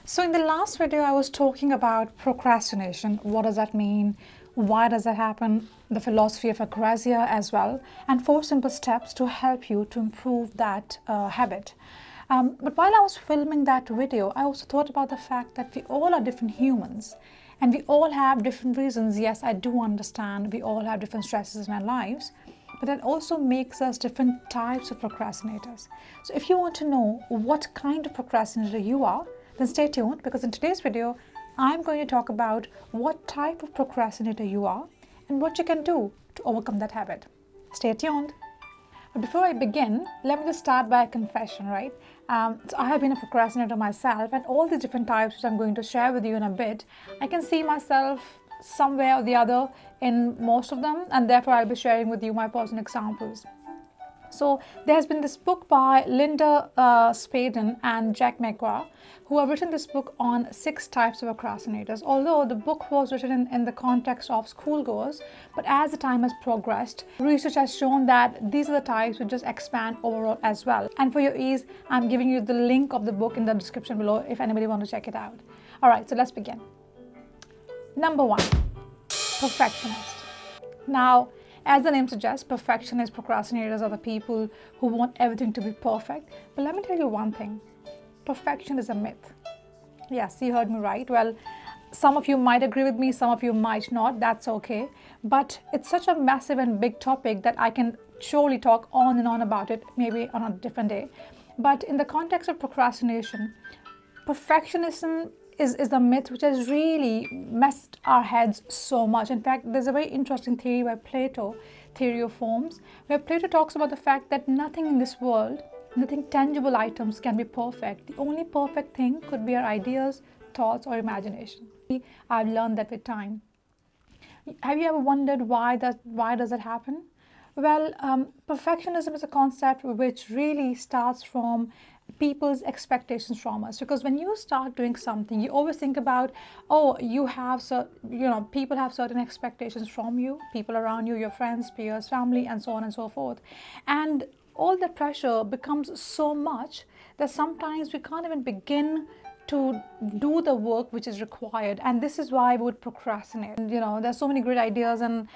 So in the last video, I was talking about procrastination. What does that mean? Why does that happen? The philosophy of acrasia as well, and 4 simple steps to help you to improve that habit. But while I was filming that video, I also thought about the fact that we all are different humans and we all have different reasons. Yes, I do understand we all have different stresses in our lives, but that also makes us different types of procrastinators. So if you want to know what kind of procrastinator you are, then stay tuned, because in today's video, I'm going to talk about what type of procrastinator you are and what you can do to overcome that habit. Stay tuned. But before I begin, let me just start by a confession, right? So I have been a procrastinator myself, and all the different types which I'm going to share with you in a bit, I can see myself somewhere or the other in most of them, and therefore I'll be sharing with you my personal examples. So there has been this book by Linda Spaden and Jack McGrath, who have written this book on 6 types of procrastinators. Although the book was written in the context of schoolgoers, but as the time has progressed, research has shown that these are the types which just expand overall as well. And for your ease, I'm giving you the link of the book in the description below if anybody wants to check it out. All right, so let's begin. Number 1, perfectionist. Now, as the name suggests, perfectionist procrastinators are the people who want everything to be perfect. But let me tell you one thing. Perfection is a myth. Yes, you heard me right. Well, some of you might agree with me, some of you might not. That's okay. But it's such a massive and big topic that I can surely talk on and on about it, maybe on a different day. But in the context of procrastination, perfectionism is the myth which has really messed our heads so much. In fact, there's a very interesting theory by Plato, theory of forms, where Plato talks about the fact that nothing in this world, nothing tangible items can be perfect. The only perfect thing could be our ideas, thoughts, or imagination. I've learned that with time. Have you ever wondered why does that happen? Well, perfectionism is a concept which really starts from people's expectations from us, because when you start doing something, you always think about, people have certain expectations from you, people around you, your friends, peers, family, and so on and so forth. And all the pressure becomes so much that sometimes we can't even begin to do the work which is required, and this is why we would procrastinate. And, there's so many great ideas and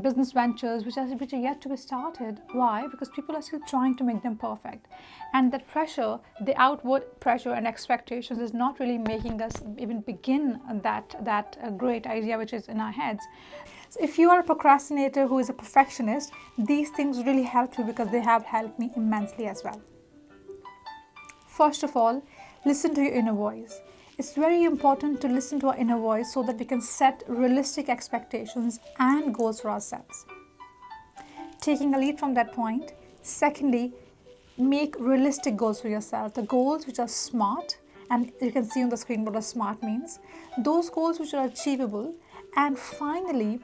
business ventures which are yet to be started. Why? Because people are still trying to make them perfect, and that pressure, the outward pressure and expectations, is not really making us even begin that great idea which is in our heads. So if you are a procrastinator who is a perfectionist, these things really help you, because they have helped me immensely as well. First of all, listen to your inner voice. It's very important to listen to our inner voice so that we can set realistic expectations and goals for ourselves. Taking a lead from that point, secondly, make realistic goals for yourself. The goals which are smart, and you can see on the screen what a smart means. Those goals which are achievable, and finally,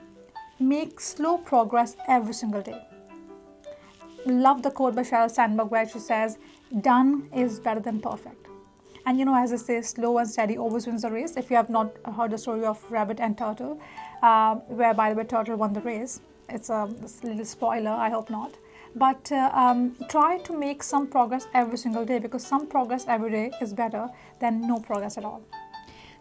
make slow progress every single day. Love the quote by Sheryl Sandberg where she says, "Done is better than perfect." And as I say, slow and steady always wins the race. If you have not heard the story of Rabbit and Turtle, where, by the way, Turtle won the race. It's a little spoiler, I hope not. But try to make some progress every single day, because some progress every day is better than no progress at all.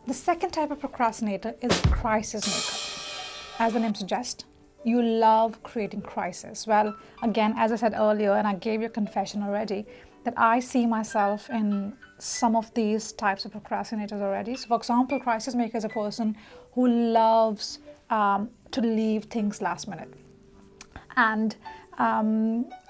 The second type of procrastinator is crisis maker. As the name suggests, you love creating crisis. Well, again, as I said earlier, and I gave you a confession already, that I see myself in some of these types of procrastinators already. So, for example, crisis maker is a person who loves to leave things last minute. And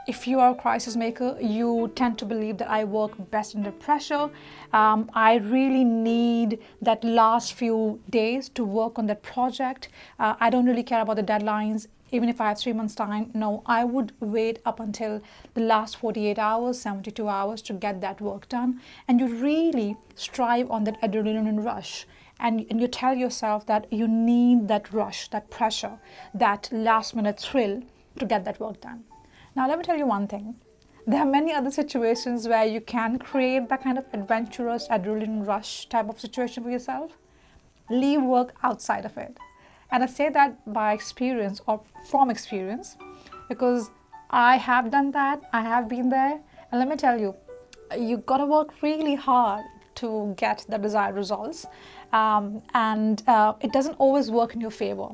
if you are a crisis maker, you tend to believe that I work best under pressure. I really need that last few days to work on that project. I don't really care about the deadlines. Even if I have 3 months' time, no, I would wait up until the last 48 hours, 72 hours to get that work done. And you really strive on that adrenaline rush. And you tell yourself that you need that rush, that pressure, that last minute thrill to get that work done. Now, let me tell you one thing. There are many other situations where you can create that kind of adventurous adrenaline rush type of situation for yourself. Leave work outside of it. And I say that by experience, or from experience, because I have done that, I have been there. And let me tell you, you got to work really hard to get the desired results, and it doesn't always work in your favor.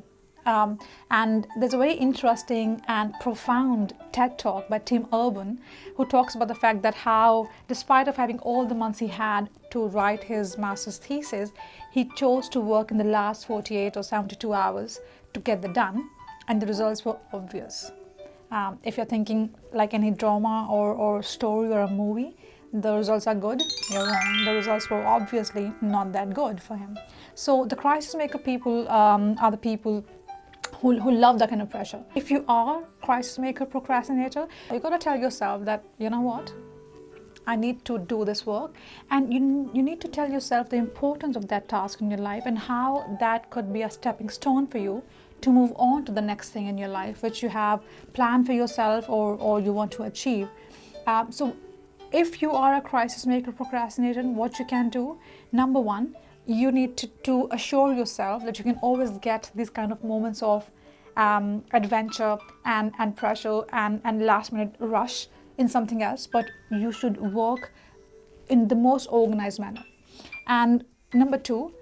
And there's a very interesting and profound TED talk by Tim Urban, who talks about the fact that how, despite of having all the months he had to write his master's thesis, he chose to work in the last 48 or 72 hours to get it done, and the results were obvious. If you're thinking like any drama or story or a movie, the results are good, you're wrong. The results were obviously not that good for him. So the crisis maker people are the people who love that kind of pressure. If you are crisis maker procrastinator, you got to tell yourself that, you know what, I need to do this work, and you need to tell yourself the importance of that task in your life and how that could be a stepping stone for you to move on to the next thing in your life which you have planned for yourself or you want to achieve. So if you are a crisis maker procrastinator, what you can do, number one, you need to assure yourself that you can always get these kind of moments of adventure and pressure and last minute rush in something else, but you should work in the most organized manner. And number two,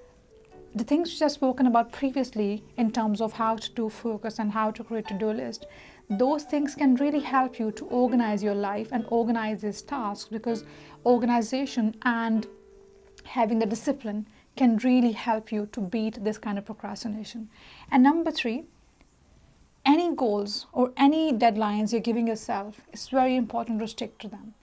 the things which I've spoken about previously in terms of how to do focus and how to create a to-do list, those things can really help you to organize your life and organize these tasks, because organization and having the discipline can really help you to beat this kind of procrastination. And number three, any goals or any deadlines you're giving yourself, it's very important to stick to them.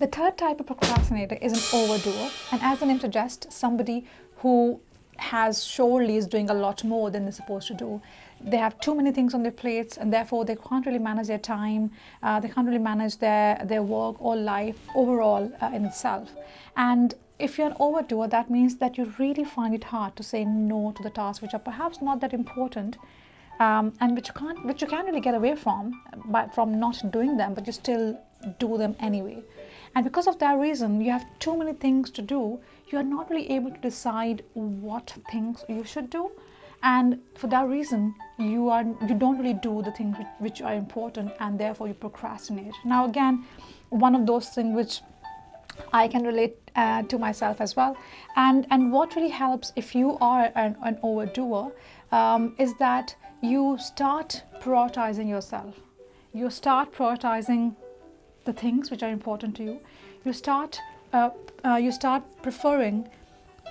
The third type of procrastinator is an overdoer, and as the name suggests, somebody who has surely is doing a lot more than they're supposed to do. They have too many things on their plates, and therefore they can't really manage their time, they can't really manage their work or life overall in itself. And if you're an overdoer, that means that you really find it hard to say no to the tasks which are perhaps not that important, and which you can't really get away from not doing them, but you still do them anyway. And because of that reason, you have too many things to do, you are not really able to decide what things you should do, and for that reason you don't really do the things which are important, and therefore you procrastinate. Now again, one of those things which I can relate to myself as well, and what really helps if you are an overdoer is that you start prioritizing yourself. You start prioritizing the things which are important to you. You start preferring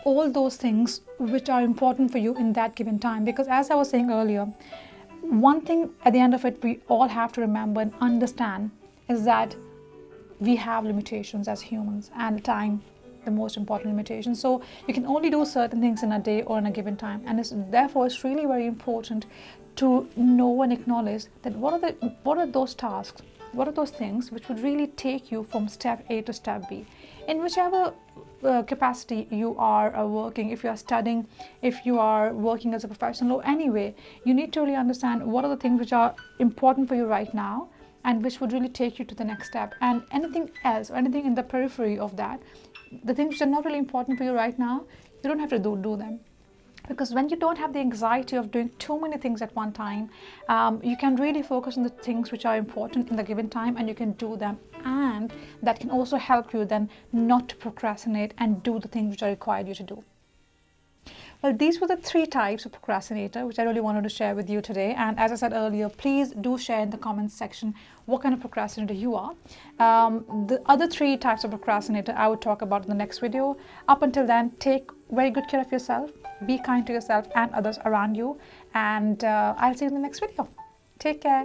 all those things which are important for you in that given time, because as I was saying earlier, one thing at the end of it we all have to remember and understand is that we have limitations as humans, and time the most important limitation. So you can only do certain things in a day or in a given time, and therefore it's really very important to know and acknowledge that what are those tasks, what are those things which would really take you from step A to step B in whichever capacity you are working. If you are studying, if you are working as a professional, or anyway, you need to really understand what are the things which are important for you right now and which would really take you to the next step, and anything else or anything in the periphery of that, the things which are not really important for you right now, you don't have to do them. Because when you don't have the anxiety of doing too many things at one time, you can really focus on the things which are important in the given time, and you can do them, and that can also help you then not to procrastinate and do the things which are required you to do. Well, these were the three types of procrastinator which I really wanted to share with you today. And as I said earlier, please do share in the comments section what kind of procrastinator you are. The other three types of procrastinator I would talk about in the next video. Up until then, take very good care of yourself, be kind to yourself and others around you, and I'll see you in the next video. Take care.